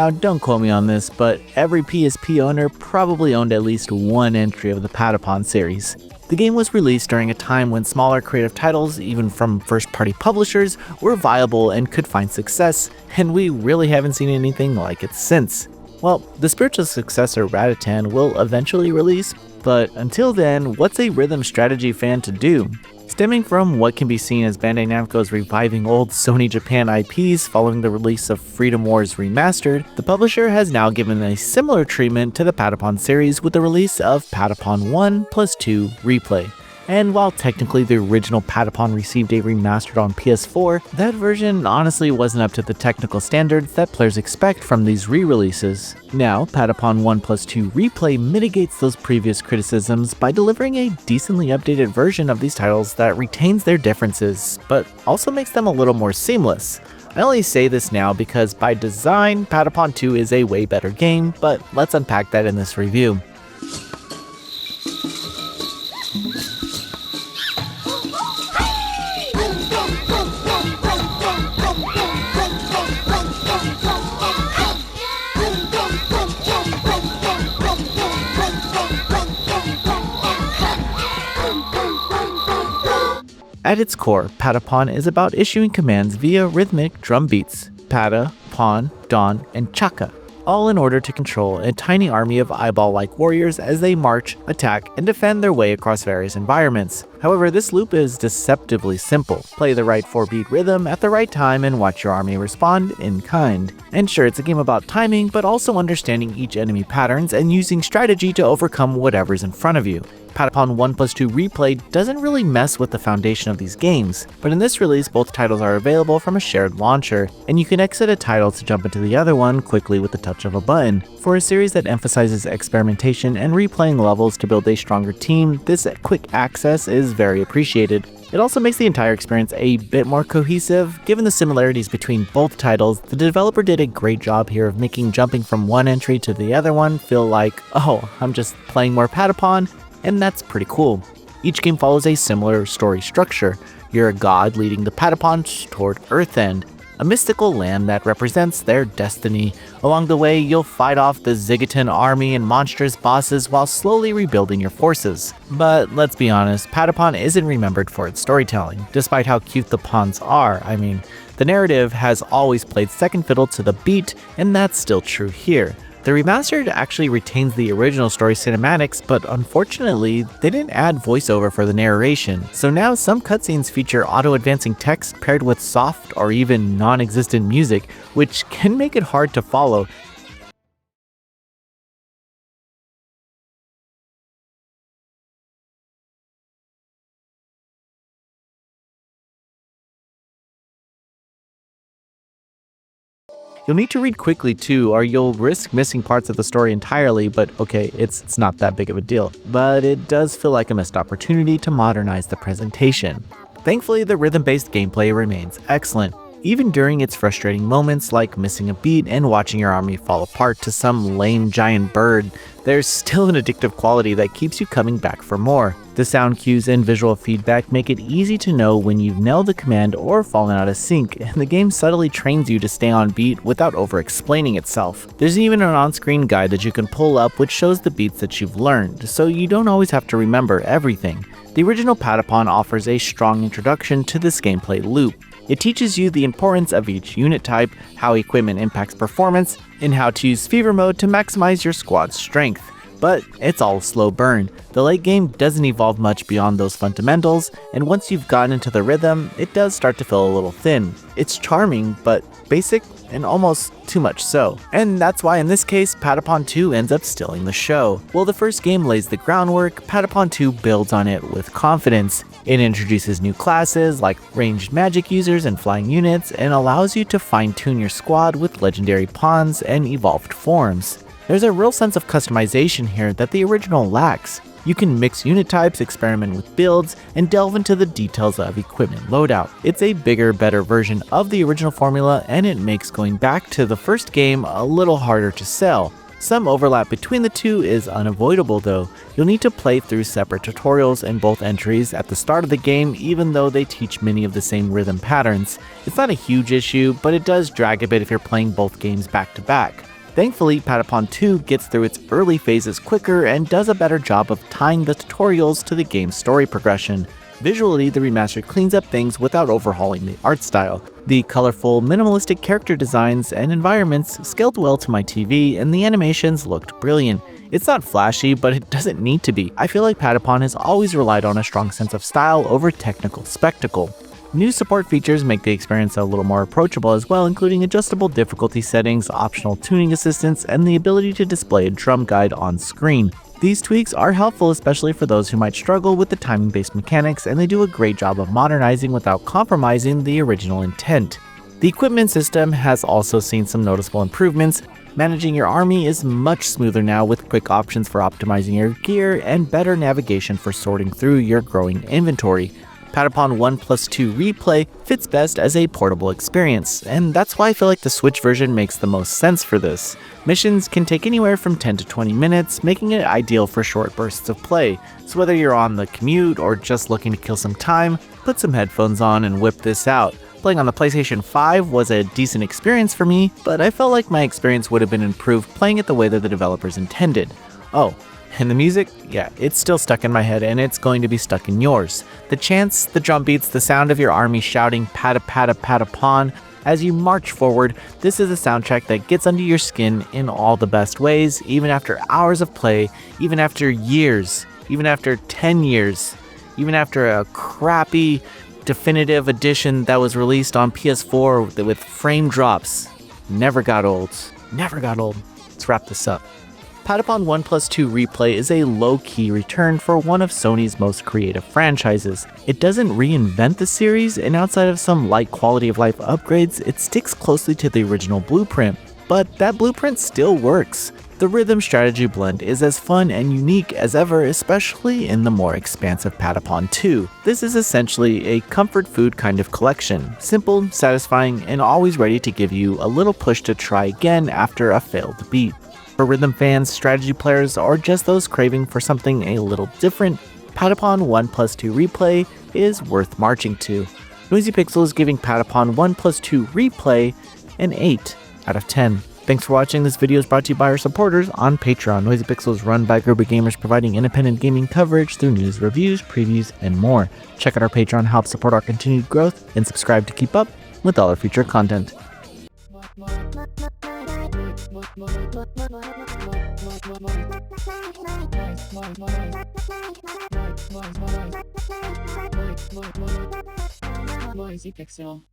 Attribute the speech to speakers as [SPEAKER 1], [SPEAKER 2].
[SPEAKER 1] Now don't quote me on this, but every PSP owner probably owned at least one entry of the Patapon series. The game was released during a time when smaller creative titles, even from first-party publishers, were viable and could find success, and we really haven't seen anything like it since. Well, the spiritual successor Rhythmic will eventually release, but until then, what's a rhythm strategy fan to do? Stemming from what can be seen as Bandai Namco's reviving old Sony Japan IPs following the release of Freedom Wars Remastered, the publisher has now given a similar treatment to the Patapon series with the release of Patapon 1+2 Replay. And while technically the original Patapon received a remastered on PS4, that version honestly wasn't up to the technical standards that players expect from these re-releases. Now, Patapon 1+2 Replay mitigates those previous criticisms by delivering a decently updated version of these titles that retains their differences, but also makes them a little more seamless. I only say this now because by design, Patapon 2 is a way better game, but let's unpack that in this review. At its core, Patapon is about issuing commands via rhythmic drum beats, pata, pon, don, and chaka, all in order to control a tiny army of eyeball-like warriors as they march, attack, and defend their way across various environments. However, this loop is deceptively simple. Play the right 4-beat rhythm at the right time and watch your army respond in kind. And sure, it's a game about timing, but also understanding each enemy patterns and using strategy to overcome whatever's in front of you. Patapon 1+2 Replay doesn't really mess with the foundation of these games, but in this release both titles are available from a shared launcher, and you can exit a title to jump into the other one quickly with the touch of a button. For a series that emphasizes experimentation and replaying levels to build a stronger team, this quick access is very appreciated. It also makes the entire experience a bit more cohesive. Given the similarities between both titles, the developer did a great job here of making jumping from one entry to the other one feel like, oh, I'm just playing more Patapon, and that's pretty cool. Each game follows a similar story structure. You're a god leading the Patapons toward Earthend, a mystical land that represents their destiny. Along the way, you'll fight off the Zigoton army and monstrous bosses while slowly rebuilding your forces. But let's be honest, Patapon isn't remembered for its storytelling. Despite how cute the pawns are, the narrative has always played second fiddle to the beat, and that's still true here. The remastered actually retains the original story cinematics, but unfortunately, they didn't add voiceover for the narration, so now some cutscenes feature auto-advancing text paired with soft or even non-existent music, which can make it hard to follow. You'll need to read quickly too, or you'll risk missing parts of the story entirely, but okay, it's not that big of a deal. But it does feel like a missed opportunity to modernize the presentation. Thankfully, the rhythm-based gameplay remains excellent, even during its frustrating moments like missing a beat and watching your army fall apart to some lame giant bird. There's still an addictive quality that keeps you coming back for more. The sound cues and visual feedback make it easy to know when you've nailed the command or fallen out of sync, and the game subtly trains you to stay on beat without over-explaining itself. There's even an on-screen guide that you can pull up which shows the beats that you've learned, so you don't always have to remember everything. The original Patapon offers a strong introduction to this gameplay loop. It teaches you the importance of each unit type, how equipment impacts performance, and how to use fever mode to maximize your squad's strength. But it's all a slow burn. The late game doesn't evolve much beyond those fundamentals, and once you've gotten into the rhythm, it does start to feel a little thin. It's charming, but basic and almost too much so. And that's why in this case, Patapon 2 ends up stealing the show. While the first game lays the groundwork, Patapon 2 builds on it with confidence. It introduces new classes like ranged magic users and flying units, and allows you to fine-tune your squad with legendary pawns and evolved forms. There's a real sense of customization here that the original lacks. You can mix unit types, experiment with builds, and delve into the details of equipment loadout. It's a bigger, better version of the original formula, and it makes going back to the first game a little harder to sell. Some overlap between the two is unavoidable though. You'll need to play through separate tutorials in both entries at the start of the game, even though they teach many of the same rhythm patterns. It's not a huge issue, but it does drag a bit if you're playing both games back to back. Thankfully, Patapon 2 gets through its early phases quicker and does a better job of tying the tutorials to the game's story progression. Visually, the remaster cleans up things without overhauling the art style. The colorful, minimalistic character designs and environments scaled well to my TV, and the animations looked brilliant. It's not flashy, but it doesn't need to be. I feel like Patapon has always relied on a strong sense of style over technical spectacle. New support features make the experience a little more approachable as well, including adjustable difficulty settings, optional tuning assistance, and the ability to display a drum guide on screen. These tweaks are helpful, especially for those who might struggle with the timing-based mechanics, and they do a great job of modernizing without compromising the original intent. The equipment system has also seen some noticeable improvements. Managing your army is much smoother now, with quick options for optimizing your gear and better navigation for sorting through your growing inventory. Patapon 1+2 Replay fits best as a portable experience, and that's why I feel like the Switch version makes the most sense for this. Missions can take anywhere from 10 to 20 minutes, making it ideal for short bursts of play. So whether you're on the commute or just looking to kill some time, put some headphones on and whip this out. Playing on the PlayStation 5 was a decent experience for me, but I felt like my experience would have been improved playing it the way that the developers intended. Oh, and the music? Yeah, it's still stuck in my head, and it's going to be stuck in yours. The chants, the drum beats, the sound of your army shouting "Pata-Pata-Pata-PON" as you march forward, this is a soundtrack that gets under your skin in all the best ways, even after hours of play, even after years, even after 10 years, even after a crappy definitive edition that was released on PS4 with frame drops. Never got old. Never got old. Let's wrap this up. Patapon 1+2 Replay is a low-key return for one of Sony's most creative franchises. It doesn't reinvent the series, and outside of some light quality-of-life upgrades, it sticks closely to the original blueprint. But that blueprint still works. The rhythm strategy blend is as fun and unique as ever, especially in the more expansive Patapon 2. This is essentially a comfort food kind of collection, simple, satisfying, and always ready to give you a little push to try again after a failed beat. For rhythm fans, strategy players, or just those craving for something a little different, Patapon 1+2 Replay is worth marching to. Noisy Pixel is giving Patapon 1+2 Replay an 8 out of 10. Thanks for watching. This video is brought to you by our supporters on Patreon. Noisy Pixel is run by a group of gamers providing independent gaming coverage through news, reviews, previews, and more. Check out our Patreon to help support our continued growth, and subscribe to keep up with all our future content.
[SPEAKER 2] Noisy Pixel.